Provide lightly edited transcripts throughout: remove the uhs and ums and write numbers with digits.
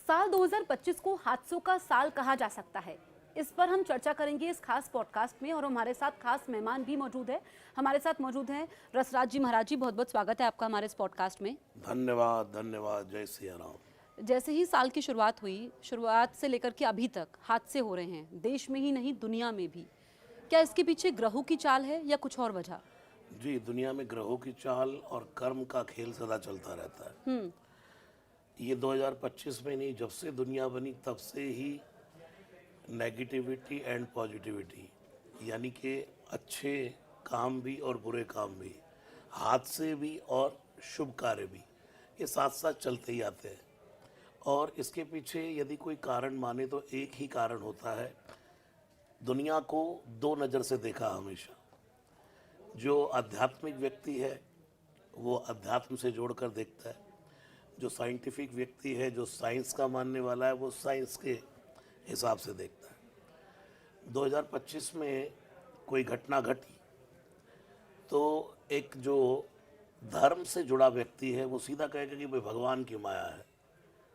साल 2025 को हादसों का साल कहा जा सकता है। इस पर हम चर्चा करेंगे इस खास पॉडकास्ट में और हमारे साथ खास मेहमान भी मौजूद है। हमारे साथ मौजूद हैं रसराज जी महाराज जी। बहुत बहुत स्वागत है आपका हमारे इस पॉडकास्ट में। धन्यवाद धन्यवाद। जय सिया राम। जैसे ही साल की शुरुआत हुई, शुरुआत से लेकर के अभी तक हादसे हो रहे हैं, देश में ही नहीं दुनिया में भी। क्या इसके पीछे ग्रहों की चाल है या कुछ और वजह? जी, दुनिया में ग्रहों की चाल और कर्म का खेल सदा चलता रहता है। ये 2025 में नहीं, जब से दुनिया बनी तब से ही नेगेटिविटी एंड पॉजिटिविटी, यानी कि अच्छे काम भी और बुरे काम भी, हादसे भी और शुभ कार्य भी, ये साथ साथ चलते ही आते हैं। और इसके पीछे यदि कोई कारण माने तो एक ही कारण होता है, दुनिया को दो नज़र से देखा हमेशा। जो आध्यात्मिक व्यक्ति है वो अध्यात्म से जोड़कर देखता है, जो साइंटिफिक व्यक्ति है, जो साइंस का मानने वाला है, वो साइंस के हिसाब से देखता है। 2025 में कोई घटना घटी तो एक जो धर्म से जुड़ा व्यक्ति है वो सीधा कहेगा कि भाई भगवान की माया है,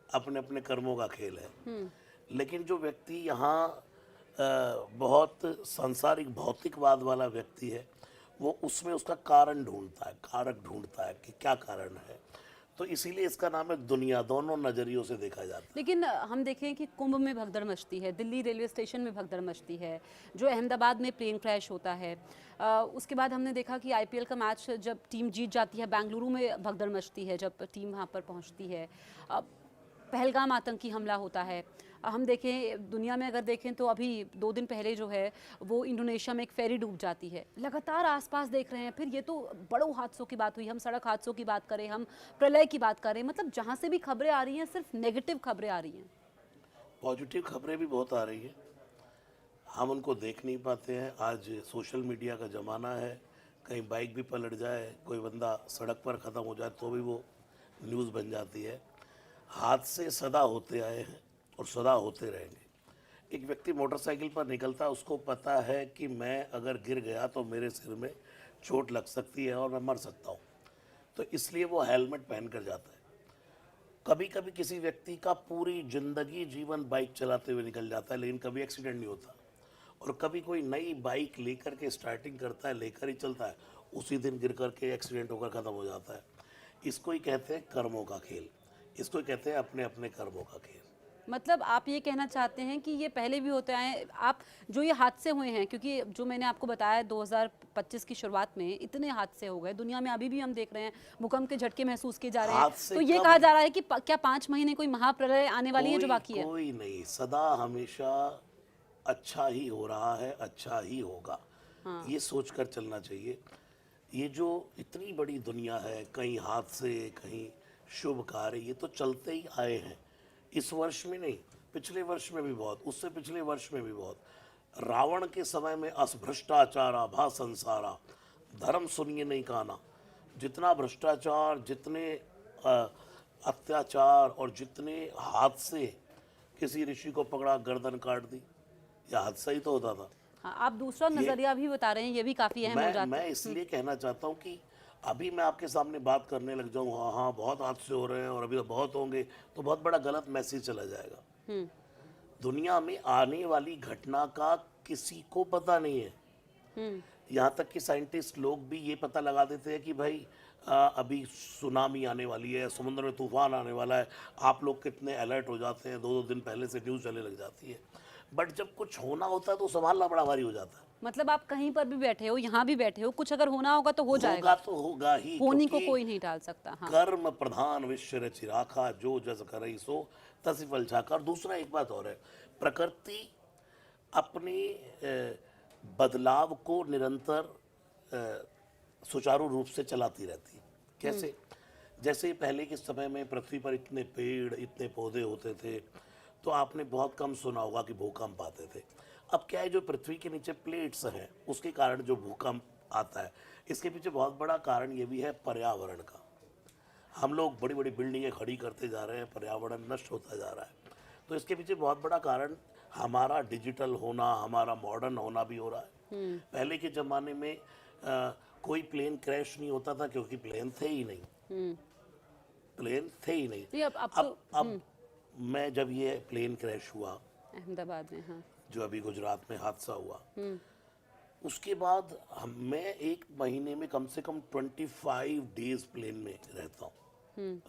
अपने अपने कर्मों का खेल है। लेकिन जो व्यक्ति यहाँ बहुत सांसारिक भौतिकवाद वाला व्यक्ति है, वो उसमें उसका कारण ढूंढता है, कारक ढूंढता है कि क्या कारण है। तो इसीलिए इसका नाम है दुनिया, दोनों नज़रियों से देखा जाता है। लेकिन हम देखें कि कुंभ में भगदड़ मचती है, दिल्ली रेलवे स्टेशन में भगदड़ मचती है, जो अहमदाबाद में प्लेन क्रैश होता है। उसके बाद हमने देखा कि आईपीएल का मैच जब टीम जीत जाती है, बेंगलुरु में भगदड़ मचती है जब टीम वहाँ पर पहुँचती है। पहलगाम आतंकी हमला होता है। हम देखें दुनिया में, अगर देखें तो अभी 2 दिन पहले जो है वो इंडोनेशिया में एक फेरी डूब जाती है। लगातार आसपास देख रहे हैं। फिर ये तो बड़ों हादसों की बात हुई, हम सड़क हादसों की बात करें, हम प्रलय की बात करें, मतलब जहाँ से भी खबरें आ रही हैं सिर्फ नेगेटिव खबरें आ रही हैं। पॉजिटिव खबरें भी बहुत आ रही हैं, हम उनको देख नहीं पाते हैं। आज सोशल मीडिया का ज़माना है, कहीं बाइक भी पलट जाए, कोई बंदा सड़क पर ख़त्म हो जाए तो भी वो न्यूज़ बन जाती है। हादसे सदा होते आए हैं और सदा होते रहेंगे। एक व्यक्ति मोटरसाइकिल पर निकलता है, उसको पता है कि मैं अगर गिर गया तो मेरे सिर में चोट लग सकती है और मैं मर सकता हूँ, तो इसलिए वो हेलमेट पहन कर जाता है। कभी कभी किसी व्यक्ति का पूरी जिंदगी जीवन बाइक चलाते हुए निकल जाता है, लेकिन कभी एक्सीडेंट नहीं होता। और कभी कोई नई बाइक लेकर के स्टार्टिंग करता है, लेकर ही चलता है, उसी दिन गिर करके एक्सीडेंट होकर ख़त्म हो जाता है। इसको ही कहते हैं कर्मों का खेल, इसको ही कहते हैं अपने अपने कर्मों का खेल। मतलब आप ये कहना चाहते हैं कि ये पहले भी होते आए, आप जो ये हादसे हुए हैं, क्योंकि जो मैंने आपको बताया 2025 की शुरुआत में इतने हादसे हो गए दुनिया में, अभी भी हम देख रहे हैं भूकंप के झटके महसूस किए जा रहे हैं। तो ये कहा जा रहा है कि क्या 5 महीने कोई महाप्रलय आने वाली है जो बाकी है? कोई नहीं, सदा हमेशा अच्छा ही हो रहा है, अच्छा ही होगा। ये सोचकर चलना चाहिए। ये जो इतनी बड़ी दुनिया है, कहीं हादसे, कहीं शुभ कार्य, ये तो चलते ही आए हैं। इस वर्ष में नहीं, पिछले वर्ष में भी बहुत, उससे पिछले वर्ष में भी बहुत। रावण के समय में भ्रष्टाचारा भा संसारा, धर्म सुनिए नहीं काना। जितना भ्रष्टाचार, जितने अत्याचार और जितने हादसे, किसी ऋषि को पकड़ा गर्दन काट दी, यह हादसा ही तो होता था। हाँ, आप दूसरा नजरिया भी बता रहे हैं, ये भी काफी अहम हो जाता है। मैं इसलिए कहना चाहता हूँ कि अभी मैं आपके सामने बात करने लग जाऊँ, हाँ हाँ बहुत हादसे हो रहे हैं और अभी तो बहुत होंगे, तो बहुत बड़ा गलत मैसेज चला जाएगा। दुनिया में आने वाली घटना का किसी को पता नहीं है। यहाँ तक कि साइंटिस्ट लोग भी ये पता लगा देते हैं कि भाई अभी सुनामी आने वाली है, समुद्र में तूफान आने वाला है। आप लोग कितने अलर्ट हो जाते हैं, 2-2 दिन पहले से न्यूज़ चलने लग जाती है। बट जब कुछ होना होता है तो संभालना बड़ा भारी हो जाता है। मतलब आप कहीं पर भी बैठे हो, यहाँ भी बैठे हो, कुछ अगर होना होगा तो हो जाएगा। होगा तो होगा ही, होने को कोई नहीं टाल सकता। हाँ। कर्म प्रधान विश्व रचि राखा, जो जस करई सो तसी फल चाखा। और दूसरा एक बात और है, प्रकृति अपने बदलाव को निरंतर सुचारू रूप से चलाती रहती है। कैसे? जैसे पहले के समय में पृथ्वी पर इतने पेड़, इतने पौधे होते थे, तो आपने बहुत कम सुना होगा कि भूकंप आते थे। अब क्या है, जो पृथ्वी के नीचे प्लेट्स हैं, उसके कारण जो भूकंप आता है, इसके पीछे बहुत बड़ा कारण ये भी है पर्यावरण का। हम लोग बड़ी बड़ी बिल्डिंगें खड़ी करते जा रहे हैं, पर्यावरण नष्ट होता जा रहा है। तो इसके पीछे बहुत बड़ा कारण हमारा डिजिटल होना, हमारा मॉडर्न होना भी हो रहा है। पहले के ज़माने में कोई प्लेन क्रैश नहीं होता था क्योंकि प्लेन थे ही नहीं। प्लेन थे ही नहीं। अब मैं जब ये प्लेन क्रैश हुआ अहमदाबाद में, हाँ। जो अभी गुजरात में हादसा हुआ, उसके बाद मैं एक महीने में कम से कम 25 डेज प्लेन में रहता हूँ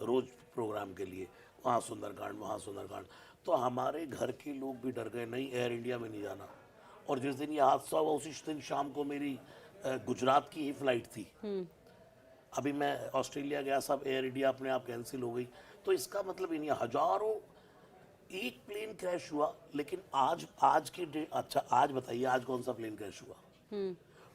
रोज प्रोग्राम के लिए, वहाँ सुंदरकांड वहाँ सुंदरकांड। तो हमारे घर के लोग भी डर गए, नहीं एयर इंडिया में नहीं जाना। और जिस दिन ये हादसा हुआ उसी दिन शाम को मेरी गुजरात की ही फ्लाइट थी। अभी मैं ऑस्ट्रेलिया गया, सब एयर इंडिया अपने आप कैंसिल हो गई। तो इसका मतलब ये नहीं, हजारों एक प्लेन क्रैश हुआ। लेकिन आज की डेट, अच्छा आज बताइए आज कौन सा प्लेन क्रैश हुआ?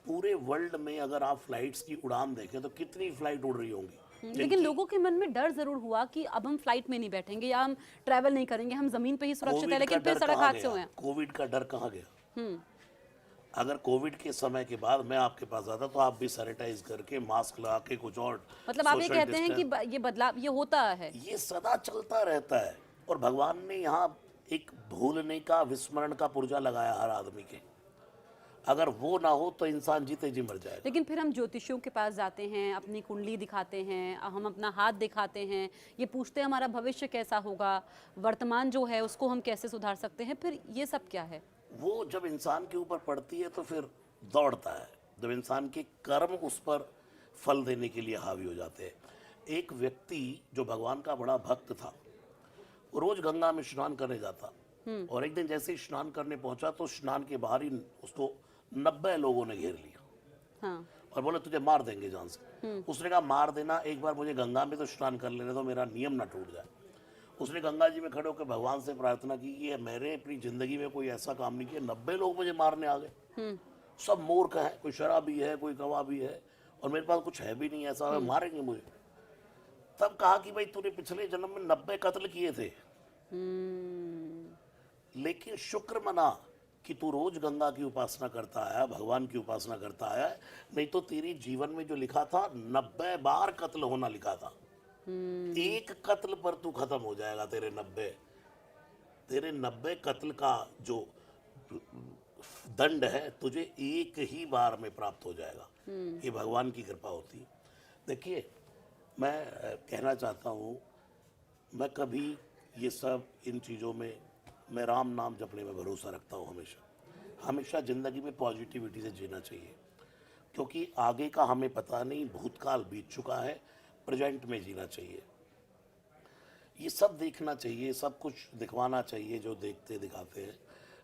पूरे वर्ल्ड में अगर आप फ्लाइट्स की उड़ान देखें तो कितनी फ्लाइट उड़ रही होंगी। लेकिन लोगों के मन में डर जरूर हुआ कि अब हम फ्लाइट में नहीं बैठेंगे या हम ट्रैवल नहीं करेंगे, हम जमीन पे ही सुरक्षित है। लेकिन फिर सड़क हादसे हुए हैं। कोविड का डर कहाँ गया? अगर कोविड के समय के बाद मैं आपके पास आता तो आप भी सैनिटाइज करके मास्क लगा के कुछ और, मतलब आप ये कहते हैं कि ये बदलाव ये होता है, ये सदा चलता रहता है। और भगवान ने यहाँ एक भूलने का, विस्मरण का पुर्जा लगाया हर आदमी के। अगर वो ना हो तो इंसान जीते जी मर जाएगा। लेकिन फिर हम ज्योतिषियों के पास जाते हैं, अपनी कुंडली दिखाते हैं, हम अपना हाथ दिखाते हैं, ये पूछते हैं हमारा भविष्य कैसा होगा, वर्तमान जो है उसको हम कैसे सुधार सकते हैं। फिर ये सब क्या है? वो जब इंसान के ऊपर पड़ती है तो फिर दौड़ता है, जब इंसान के कर्म उस पर फल देने के लिए हावी हो जाते हैं। एक व्यक्ति जो भगवान का बड़ा भक्त था, वो रोज गंगा में स्नान करने जाता, और एक दिन जैसे ही स्नान करने पहुंचा तो स्नान के बाहर ही उसको 90 लोगों ने घेर लिया। हाँ। और बोले तुझे मार देंगे जान से। उसने कहा मार देना, एक बार मुझे गंगा में तो स्नान कर लेने दो, मेरा नियम ना टूट जाए। उसने गंगा जी में खड़े होकर भगवान से प्रार्थना की कि मैंने अपनी जिंदगी में कोई ऐसा काम नहीं किया, 90 लोग मुझे मारने आ गए। सब मूर्ख है, कोई शराबी है, कोई कबाबी है, और मेरे पास कुछ है भी नहीं ऐसा, मारेंगे मुझे। तब कहा कि भाई तूने पिछले जन्म में 90 कत्ल किए थे, लेकिन शुक्र मना कि तू रोज गंगा की उपासना करता आया, भगवान की उपासना करता आया, नहीं तो तेरी जीवन में जो लिखा था 90 बार कत्ल होना लिखा था। एक कत्ल पर तू खत्म हो जाएगा। तेरे 90 कत्ल का जो दंड है तुझे एक ही बार में प्राप्त हो जाएगा। ये भगवान की कृपा होती है। देखिए, मैं कहना चाहता हूँ, मैं कभी ये सब इन चीज़ों में, मैं राम नाम जपने में भरोसा रखता हूँ। हमेशा ज़िंदगी में पॉजिटिविटी से जीना चाहिए, क्योंकि आगे का हमें पता नहीं, भूतकाल बीत चुका है, प्रेजेंट में जीना चाहिए। ये सब देखना चाहिए, सब कुछ दिखवाना चाहिए जो देखते दिखाते हैं।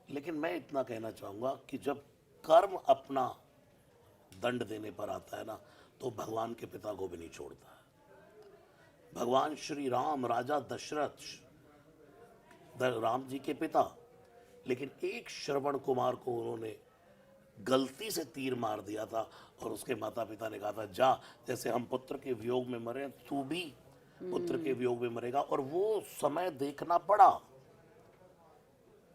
लेकिन मैं इतना कहना चाहूँगा कि जब कर्म अपना दंड देने पर आता है ना, तो भगवान के पिता को भी नहीं छोड़ता है। भगवान श्री राम, राजा दशरथ, राम जी के पिता, लेकिन एक श्रवण कुमार को उन्होंने गलती से तीर मार दिया था, और उसके माता पिता ने कहा था जा, जैसे हम पुत्र के वियोग में मरे तू भी पुत्र के वियोग में मरेगा। और वो समय देखना पड़ा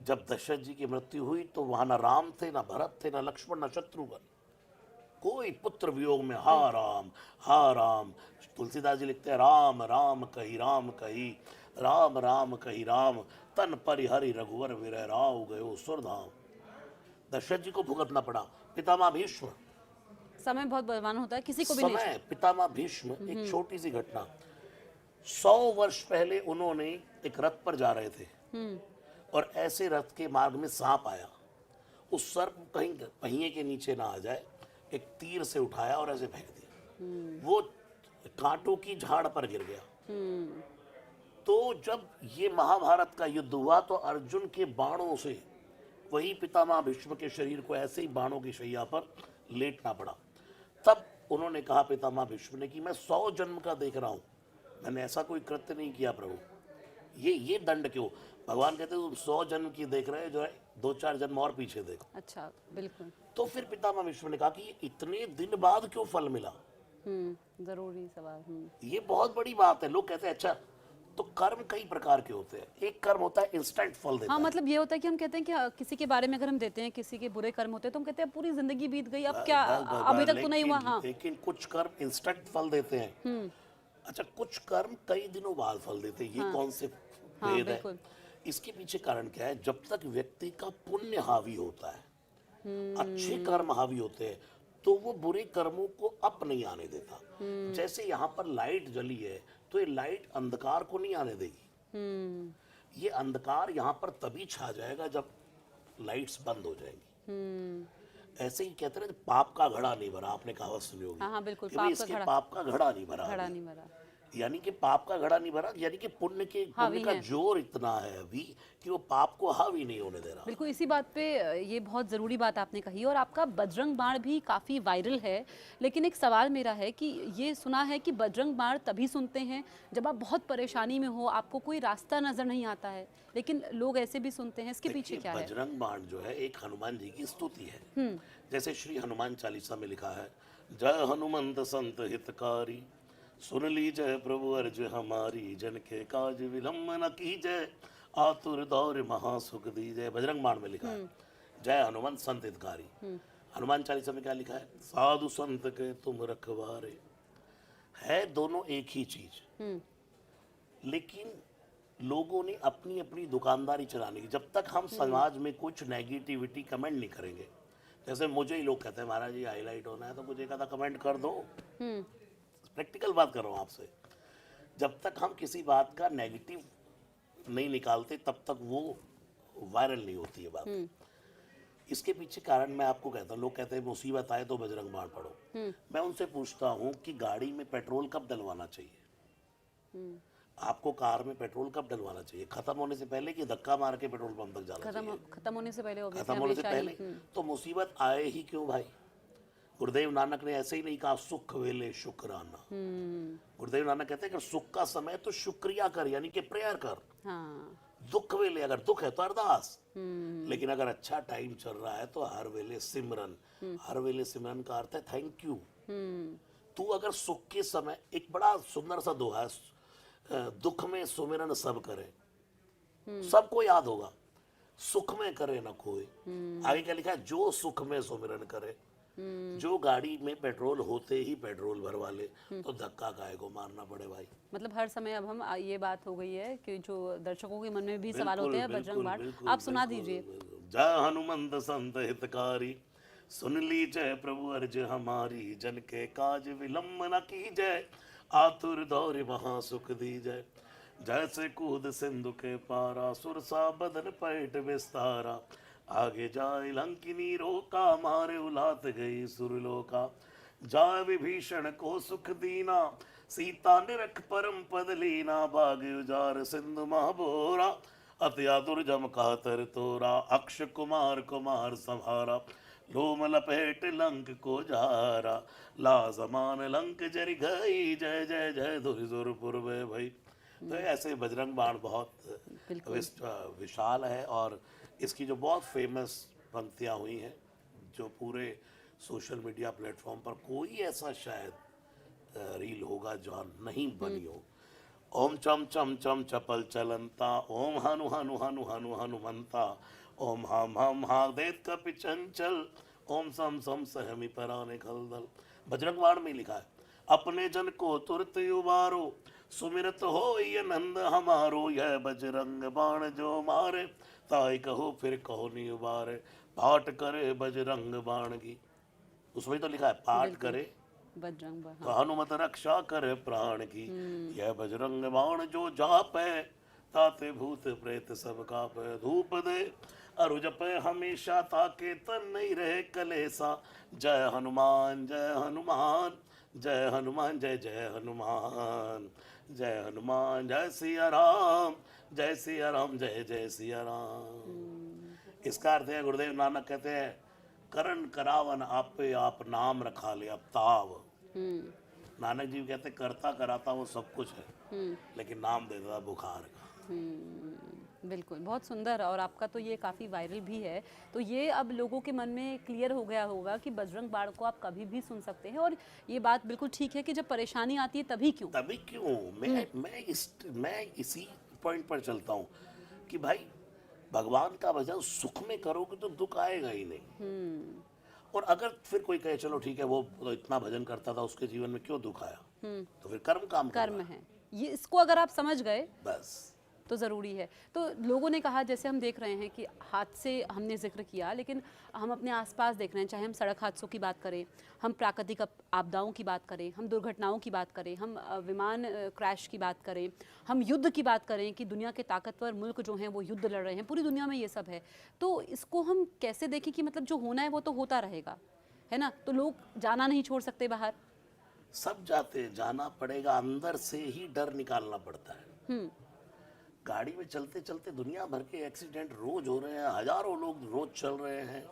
जब दशरथ जी की मृत्यु हुई, तो वहां ना राम थे, ना भरत थे, ना लक्ष्मण, ना शत्रुघ्न, कोई पुत्र वियोग में हा राम हा राम। तुलसीदास जी लिखते हैं राम राम कही राम कही, राम राम कही राम, तन परिहरि रघुवर विरह राव गयो सुरधाम। दशरथ जी को भुगतना पड़ा। पितामह भीष्म, समय बहुत बलवान होता है, किसी को भी नहीं। समय पितामह भीष्म, एक छोटी सी घटना, 100 वर्ष पहले उन्होंने एक रथ पर जा रहे थे, और ऐसे रथ के मार्ग में सांप आया। उस सर्प कहीं पहिए के नीचे ना आ जाए, एक तीर से उठाया और ऐसे फेंक दिया। वो कांटों की झाड़ पर गिर गया। तो जब ये महाभारत का युद्ध हुआ तो अर्जुन के बाणों से वही पितामह भीष्म के शरीर को ऐसे ही बाणों की शैया पर लेटना पड़ा। तब उन्होंने कहा पितामह भीष्म ने कि मैं 100 जन्म का देख रहा हूं, मैंने ऐसा कोई कृत्य नहीं किया प्रभु, ये दंड क्यों? भगवान कहते तुम 100 जन्म की देख रहे हो, जो है 2-4 जन्म और पीछे देखो। अच्छा, बिल्कुल। तो फिर पितामह भीष्म ने कहा कि इतने दिन बाद क्यों फल मिला? जरूरी सवाल। ये बहुत बड़ी बात है। लोग कहते हैं अच्छा, तो कर्म कई प्रकार के होते हैं। एक कर्म होता है इंस्टेंट फल देता हाँ, है। मतलब ये होता है कि हम कहते हैं कि किसी के बारे में अगर हम देते हैं, किसी के बुरे कर्म होते हैं तो हम कहते हैं पूरी जिंदगी बीत गई, अब क्या, अभी तक तो नहीं हुआ। हाँ, लेकिन कुछ कर्म इंस्टेंट फल देते हैं। अच्छा, कुछ कर्म कई दिनों बाद फल देते हैं। ये कौन से भेद है? इसके पीछे कारण क्या है? जब तक व्यक्ति का पुण्य हावी होता है, अच्छे कर्म हावी होते हैं, तो वो बुरे कर्मों को अप नहीं आने देता। जैसे यहाँ पर लाइट जली है तो ये लाइट अंधकार को नहीं आने देगी। ये अंधकार यहाँ पर तभी छा जाएगा जब लाइट्स बंद हो जाएंगी। ऐसे ही कहते हैं ना, पाप का घड़ा नहीं भरा, आपने कहावत सुनी होगी। हाँ हाँ बिल्कुल, कि भाई पाप का इसके घड़ा, पाप का घड़ा नहीं भरा घड़ा अभी। नहीं भरा। यानी कि पाप का घड़ा नहीं भरा, यानी कि पुण्य हावी का है। जोर इतना है अभी कि वो पाप को हावी नहीं होने दे रहा। बिल्कुल, इसी बात पे ये बहुत ज़रूरी बात आपने कही, और आपका बजरंग बाण भी काफ़ी वायरल है। लेकिन एक सवाल मेरा है कि ये सुना है कि बजरंग बाण तभी सुनते हैं जब आप बहुत परेशानी में हो, आपको कोई रास्ता नज़र नहीं आता है, लेकिन लोग ऐसे भी सुनते हैं, इसके पीछे देखिए, क्या है? बजरंग बाण जो है एक हनुमान जी की स्तुति है। जैसे श्री हनुमान चालीसा में लिखा है, जय हनुमंत संत हितकारी, सुन लीजय प्रभु अर्ज हमारी, जन के काज विलंब न कीजय, आतुर दौर महासुख दीजय। बजरंग बाण में लिखा है जय हनुमंत संत हितकारी। हनुमान चालीसा में क्या लिखा है, साधु संत के तुम रखवारे। है दोनों एक ही चीज, लेकिन लोगों ने अपनी अपनी दुकानदारी चलाने की। जब तक हम समाज में कुछ नेगेटिविटी कमेंट नहीं करेंगे, जैसे मुझे ही लोग कहते हैं महाराज जी हाईलाइट होना है तो मुझे एक आधा कमेंट कर दो, प्रैक्टिकल बात कर रहा हूँ आपसे। जब तक हम किसी बात का नेगेटिव नहीं निकालते तब तक वो वायरल नहीं होती है बात। इसके पीछे कारण मैं आपको कहता हूँ, लोग कहते हैं मुसीबत आए तो बजरंग बाण पढ़ो। मैं उनसे पूछता हूँ कि गाड़ी में पेट्रोल कब डलवाना चाहिए? आपको कार में पेट्रोल कब डलवाना चाहिए? खत्म होने से पहले कि धक्का मार के पेट्रोल पंप तक जाना चाहिए? खत्म होने से पहले, obviously, खत्म होने से हमेशा ही। पहले। तो मुसीबत आए ही क्यों भाई? गुरुदेव नानक ने ऐसे ही नहीं कहा सुख वेले शुक्राना। गुरुदेव नानक कहते हैं कि सुख का समय तो शुक्रिया कर, यानी कि प्रेयर कर। हाँ, दुख वेले, अगर दुख है तो अरदास। लेकिन अगर अच्छा टाइम चल रहा है तो हर वेले सिमरन। हर वेले सिमरन का अर्थ है थैंक यू। तू अगर सुख के समय, एक बड़ा सुंदर सा दोहा है, दुख में सुमिरन सब करे, सबको याद होगा, सुख में करे न कोई। आगे क्या लिखा है, जो सुख में सुमिरन करे। जो गाड़ी में पेट्रोल होते ही पेट्रोल भरवा ले तो धक्का काहे को मारना पड़े भाई? मतलब हर समय अब हम, ये बात हो गई है कि जो दर्शकों के मन में भी सवाल बिल्कुल, होते हैं, बजरंग बिल्कुल, बाण बिल्कुल, आप सुना बिल्कुल, दीजिए। बिल्कुल। जय हनुमंत संत हितकारी, सुन लीजय प्रभु अर्ज हमारी, जन के काज विलंब न कीजय, आतुर दौर महासुख दीजय। जैसे कूद सिंधु के पारा, सुरसा बदन पैठ विस्तारा, आगे जाए लंकिनी रोका, मारे उलात गई सुरलोका। जाय विभीषण को सुख दीना, सीता निरख परम पद लीना, भाग उजार सिंधु महाबोरा, अत्या दुर्जम का तर तोरा, अक्ष कुमार कुमार संहारा, लोम लपेट लंक को जारा, ला समान लंक जरि गई, जय जय जय धुरि धुर पूर्वे भई। तो ऐसे बजरंग बाण बहुत विशाल है, और इसकी जो बहुत फेमस पंक्तियाँ हुई हैं, जो पूरे सोशल मीडिया प्लेटफॉर्म पर कोई ऐसा शायद रील होगा जो नहीं बनी हो। ओम चम चम चम चपल चलंता, ओम हनु हनु हनु हनु हनुमंता, ओम हम हा देत कपि चंचल, ओम सम सम सहमी पराने खलदल। बजरंग बाण में लिखा है, अपने जन को तुरत उबारो, सुमिरत हो ये नंद हमारो, यह बजरंग बाण जो मारे, ताई कहो फिर कहो नहीं उबारे, पाठ करे बजरंग बाण की। उसमें तो लिखा है पाठ करे बजरंग बाण, तो हनुमत रक्षा करे प्राण की, यह बजरंग बाण जो जापे, ताते भूत प्रेत सब कापे, धूप दे अरु जपे हमेशा, ताके तन नहीं रहे कलेसा। जय हनुमान जय हनुमान, जय हनुमान जय जय हनुमान, जय हनुमान जय सिया राम, जय सिया राम जय जय सिया राम। इसका अर्थ है, गुरुदेव नानक कहते हैं, करण करावन आपे आप नाम रखा ले अब ताव। नानक जी कहते करता कराता वो सब कुछ है, लेकिन नाम देता बुखार का। बिल्कुल, बहुत सुंदर। और आपका तो ये काफ़ी वायरल भी है, तो ये अब लोगों के मन में क्लियर हो गया होगा कि बजरंग बाण को आप कभी भी सुन सकते हैं। और ये बात बिल्कुल ठीक है कि जब परेशानी आती है तभी क्यों, तभी क्यों मैं इसी पॉइंट पर चलता हूँ कि भाई भगवान का भजन सुख में करोगे तो दुख आएगा ही नहीं। और अगर फिर कोई कहे चलो ठीक है वो तो इतना भजन करता था, उसके जीवन में क्यों दुख आया, तो फिर कर्म काम कर्म है ये, इसको अगर आप समझ गए बस तो ज़रूरी है। तो लोगों ने कहा, जैसे हम देख रहे हैं कि हादसे हमने जिक्र किया, लेकिन हम अपने आसपास देख रहे हैं, चाहे हम सड़क हादसों की बात करें, हम प्राकृतिक आपदाओं की बात करें, हम दुर्घटनाओं की बात करें, हम विमान क्रैश की बात करें, हम युद्ध की बात करें कि दुनिया के ताकतवर मुल्क जो हैं वो युद्ध लड़ रहे हैं, पूरी दुनिया में ये सब है। तो इसको हम कैसे देखें कि मतलब जो होना है वो तो होता रहेगा, है ना? तो लोग जाना नहीं छोड़ सकते बाहर। सब जाते हैं, जाना पड़ेगा, अंदर से ही डर निकालना पड़ता है। गाड़ी में चलते चलते दुनिया भर के एक्सीडेंट रोज हो रहे हैं, हजारों लोग रोज चल रहे हैं,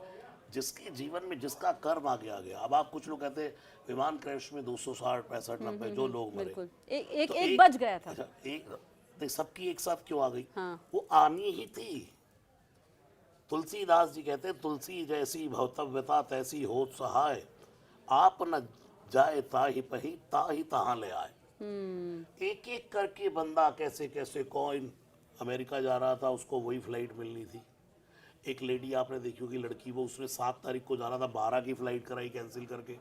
जिसके जीवन में जिसका कर्म आ गया। अब आप कुछ लोग कहते हैं विमान क्रैश में 260 65 90 जो लोग मरे, बिल्कुल, एक तो एक बच गया था। अच्छा, एक सबकी एक साथ क्यों आ गई? हाँ। वो आनी ही थी। तुलसीदास जी कहते हैं, तुलसी जैसी भवतव्यता तैसी हो सहाय, आप न जाए ताहि पही ताहि तहां ले आए। एक एक करके बंदा कैसे कैसे, कौन अमेरिका जा रहा था, उसको वही फ्लाइट मिलनी थी। एक लेडी आपने देखी होगी, लड़की, वो उसने 7 तारीख को जाना था, 12 की फ्लाइट कराई कैंसिल करके।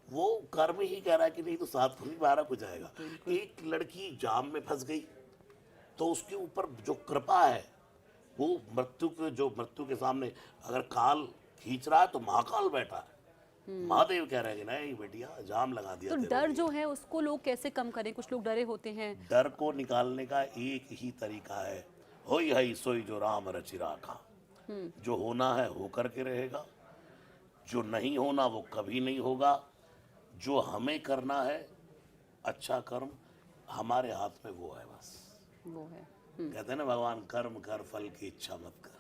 वो कर्म ही कह रहा है कि नहीं तो 7 को नहीं 12 को जाएगा। एक लड़की जाम में फंस गई, तो उसके ऊपर जो कृपा है, वो मृत्यु के सामने अगर काल खींच रहा है तो महाकाल बैठा है। महादेव कह रहे हैं कि नहीं बेटिया, जाम लगा दिया। तो डर जो है उसको लोग कैसे कम करें? कुछ लोग डरे होते हैं। डर को निकालने का एक ही तरीका है, होई हई सोई जो राम रचि राखा। जो होना है होकर के रहेगा, जो नहीं होना वो कभी नहीं होगा। जो हमें करना है अच्छा कर्म, हमारे हाथ में वो है, बस वो है। कहते हैं ना, भगवान कर्म कर फल की इच्छा मत कर।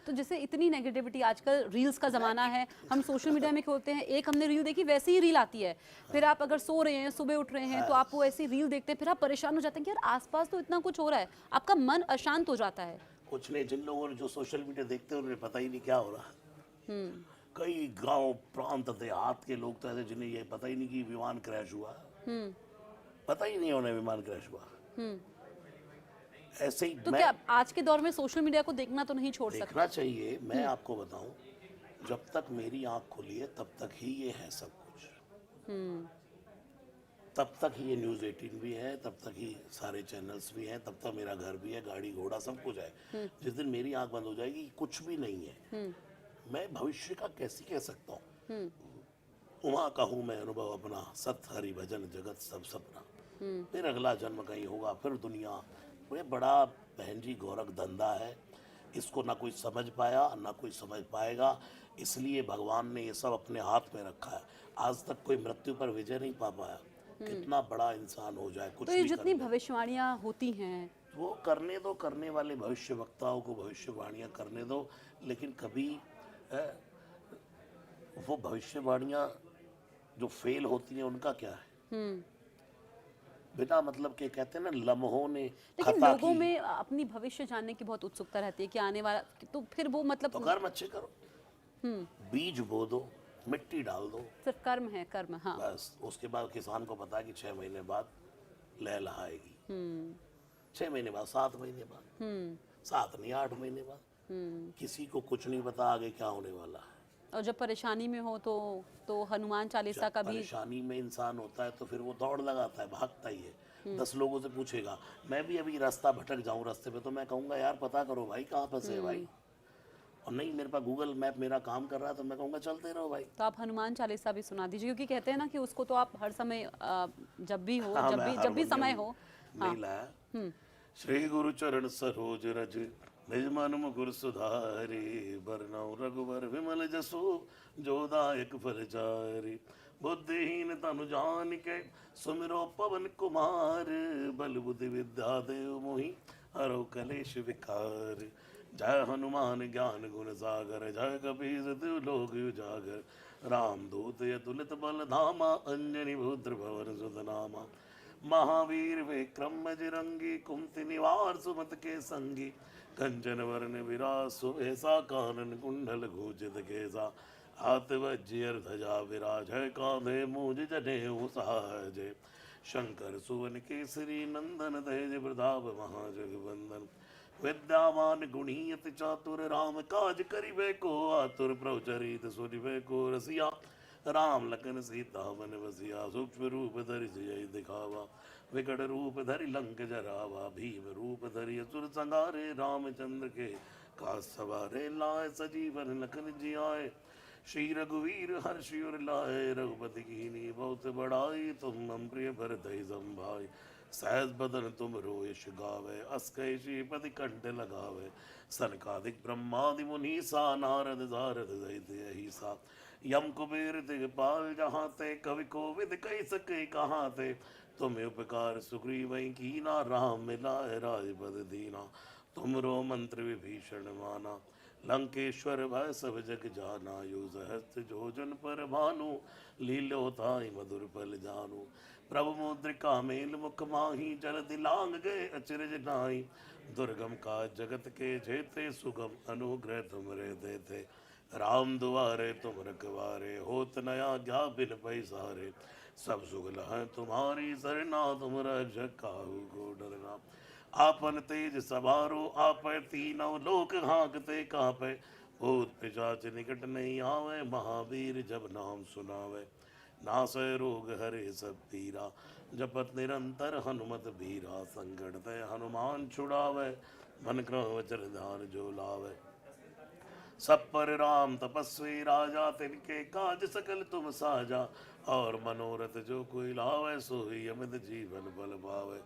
तो जैसे इतनी नेगेटिविटी, आजकल रील्स का ज़माना है, हम सोशल मीडिया में खोलते हैं, एक हमने रील देखी वैसे ही रील आती है, फिर आप अगर सो रहे हैं, सुबह उठ रहे हैं, तो आप वो ऐसी रील देखते हैं, फिर आप परेशान हो जाते हैं कि यार आसपास तो इतना कुछ हो रहा है, आपका मन अशांत हो जाता है। कुछ नहीं, जिन लोगों ने जो सोशल मीडिया देखते हैं उन्हें पता ही नहीं क्या हो रहा है। कई गांव प्रांत देहात के लोग तो ऐसे जिन्हें ये पता ही नहीं कि विमान क्रैश हुआ, पता ही नहीं उन्हें विमान क्रैश हुआ। ऐसे ही तो क्या आज के दौर में सोशल मीडिया को देखना तो नहीं छोड़ सकते? देखना चाहिए। मैं आपको बताऊं, जब तक मेरी आंख खुली है तब तक ही ये है सब कुछ। तब तक ही ये न्यूज़ 18 भी है, तब तक ही सारे चैनल्स भी हैं, तब तक मेरा घर भी है, गाड़ी घोड़ा सब कुछ है। जिस दिन मेरी आंख बंद हो जाएगी कुछ भी नहीं है। मैं भविष्य का कैसे कह सकता हूँ? उमा कहूँ मैं अनुभव अपना, सत हरि भजन जगत सब सपना। फिर अगला जन्म कहीं होगा, फिर दुनिया। ये बड़ा बहन जी गोरख धंधा है, इसको ना कोई समझ पाया ना कोई समझ पाएगा। इसलिए भगवान ने ये सब अपने हाथ में रखा है। आज तक कोई मृत्यु पर विजय नहीं पा पाया। कितना बड़ा इंसान हो जाए, कुछ तो ये भी जितनी कर ले। भविष्यवाणियां होती हैं, वो करने दो, करने वाले भविष्य वक्ताओं को भविष्यवाणियां करने दो, लेकिन कभी वो भविष्यवाणियां जो फेल होती हैं उनका क्या है? बिना मतलब के कहते हैं ना, लम्हों ने लेकिन खता लोगों की, में अपनी भविष्य जानने की बहुत उत्सुकता रहती है कि आने वाला, तो फिर वो मतलब तो कर्म अच्छे करो, बीज बो दो, मिट्टी डाल दो, सिर्फ कर्म है, कर्म। हाँ। बस। उसके बाद किसान को पता है कि 6 महीने बाद लहलहाएगी, 6 महीने बाद, 7 महीने बाद, 7 नहीं 8 महीने बाद। किसी को कुछ नहीं पता आगे क्या होने वाला है। और जब परेशानी में हो तो हनुमान चालीसा जब का भी। परेशानी में इंसान होता है तो फिर वो दौड़ लगाता है, भागता ही है। 10 लोगों से पूछेगा, मैं भी अभी रास्ता भटक जाऊं रास्ते पे, तो मैं कहूंगा यार पता करो भाई कहाँ फंसे है भाई। और नहीं, मेरे पास गूगल मैप मेरा काम कर रहा है, तो मैं कहूंगा चलते रहो भाई। तो आप हनुमान चालीसा भी सुना दीजिए, क्योंकि कहते हैं ना कि उसको तो आप हर समय जब भी हो, हाँ, जब मैं भी हारमोनियम समय हो। नहीं लाया। श्री गुरु चरण सरोज रज, निज मन मुकुर सुधारे, बरनउँ रघुवर विमल जसु, जोदायक फल चारि। बुद्धिहीन तनु जानिके, सुमिरो पवन कुमार, बल बुद्धि विद्या देव मोहि, हरौ कलेश विकार। जय हनुमान ज्ञान गुण सागर, जय कपीस तिहु लोक उजागर। रामदूत अतुलित बल धामा, अंजनी पुत्र भवन सुत नामा। महावीर विक्रम बजरंगी, कुमति निवार सुमत के संगी। कंचन वरण विरासो ऐसा, कानन कुंडल घोषित केसा। हाथ वज्र ध्वजा विराजय, कांधे मूज जनेऊ साजय। शंकर सुवन केसरी नंदन, तेज प्रताप महाजगवंदन। विद्यावान गुणी अति चातुर, राम काज करिबे को आतुर। प्रभु चरित सुनिबे को रसिया, राम लखन सीता मन बसिया, सूक्ष्म रूप धरि सियहि दिखावा, विकट रूप धरि लंक जरावा, भीम रूप धरि असुर संहारे, रामचंद्र के काज सवारे, लाए सजीवन लखन जियाए, श्री रघुवीर हर्षि उर लाए, रघुपति कीन्ही बहुत बड़ाई, तुम मम प्रिय भरतहि संभाई, सहज बदन तुम रोयश गावे, अस कहि श्रीपति कंठ लगावे, सनकादिक ब्रह्मादि मुनीसा, नारद सारद सहित अहिसा, यम कुबेर दिगपाल जहाँ ते, कवि कोविद कहि सके कहाँ ते, तुम्हें उपकार सुग्रीवहि कीना, राम मिलाए राजपद दीना, तुमरो मंत्र विभीषण माना, लंकेश्वर भय सब जग जाना, यो सहस्त्र जोजन पर भानु, लीलो ताहि मधुर फल जानू, प्रभु मुद्रिका मेल मुख माही, जल दिलांग गए अचरज नाई, दुर्गम काज जगत के जेते, सुगम अनुग्रह तुमरे देते, राम दुआरे तुम रखवारे, होत न आज्ञा बिन पैसारे, सब सुख लहै तुम्हारी सरना, तुम रक्षक काहू को डरना, आपन तेज सवारो आपै, तीनों लोक हाँकते कापै, भूत पिशाच निकट नहीं आवे, महावीर जब नाम सुनावे, नासै रोग हरे सब पीरा, जपत निरंतर हनुमत बीरा, संकट ते हनुमान छुड़ावे, मन क्रम वचन ध्यान जो लावे, सब पर राम तपस्वी राजा, तिनके काज सकल तुम साजा, और मनोरथ जो कोई लावे, सोई अमित जीवन बल पावे,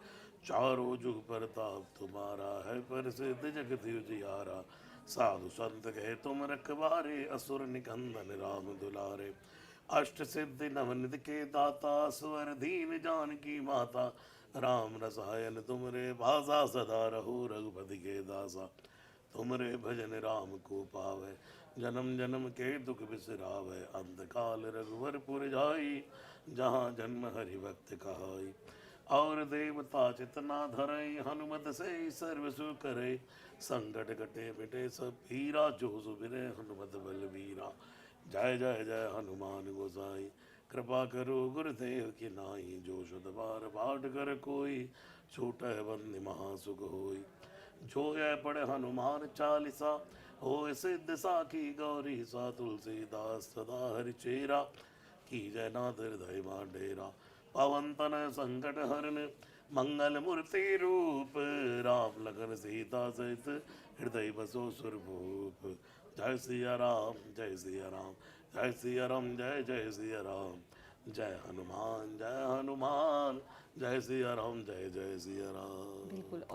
चारों जुग परताप तुम्हारा, है प्रसिद्ध जगत उजियारा, साधु संत कहे तुम रखवारे, असुर निकंदन राम दुलारे, अष्ट सिद्धि नवनिधि के दाता, स्वर दीन जानकी माता, राम रसायन तुमरे भाषा, सदा रहो रघुपति के दासा, तुमरे भजन राम को पावे, जन्म जन्म के दुख बिसरावे, अंत काल रघुवर पुर जाई, जहाँ जन्म हरि भक्त कहाई, और देवता चितना धरई, हनुमत से सर्व सुख करे, संकट कटे मिटे सब पीरा, जो सुबिरे हनुमत बलबीरा, जय जय जय हनुमान गोसाई, कृपा करो गुरुदेव की नाई, जो शुद्ध बार बाट कर कोई, छूटै बंदी महासुख होई, जो यह पढ़े हनुमान चालीसा, हो सिद्ध साखी गौरी सा, तुलसीदास सदा हरिचेरा, की जय नाथ हृदय मा डेरा, पवन तनय संकट हरन, मंगल मूर्ति रूप, राम लखन सीता सहित हृदय बसो सुरभूप, जय सिया राम जय सिया राम, जय सिया राम जय जय सिया राम, जय हनुमान जय हनुमान, जय सिया राम जय जय सिया राम। बिल्कुल। और